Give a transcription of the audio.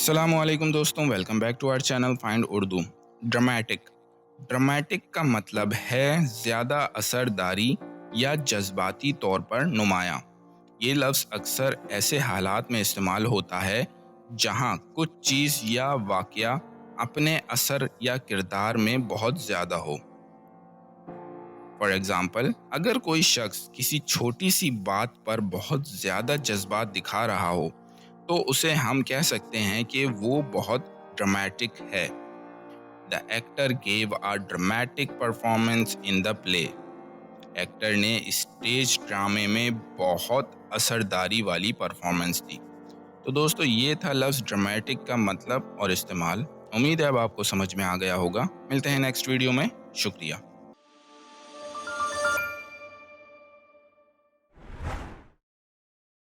अस्सलामुअलैकुम दोस्तों, welcome back to our channel find Urdu. Dramatic dramatic का मतलब है ज़्यादा असरदारी या जज्बाती तौर पर नुमायाँ। ये लफ्ज़ अक्सर ऐसे हालात में इस्तेमाल होता है जहाँ कुछ चीज़ या वाक़या अपने असर या किरदार में बहुत ज़्यादा हो। फॉर एग्ज़ाम्पल, अगर कोई शख्स किसी छोटी सी बात पर बहुत ज़्यादा जज्बात दिखा रहा हो तो उसे हम कह सकते हैं कि वो बहुत ड्रामेटिक है। The actor gave a dramatic performance in the play. Actor ने स्टेज ड्रामे में बहुत असरदारी वाली परफॉर्मेंस दी। तो दोस्तों, ये था लफ्ज़ ड्रामेटिक का मतलब और इस्तेमाल। उम्मीद है अब आपको समझ में आ गया होगा। मिलते हैं नेक्स्ट वीडियो में। शुक्रिया।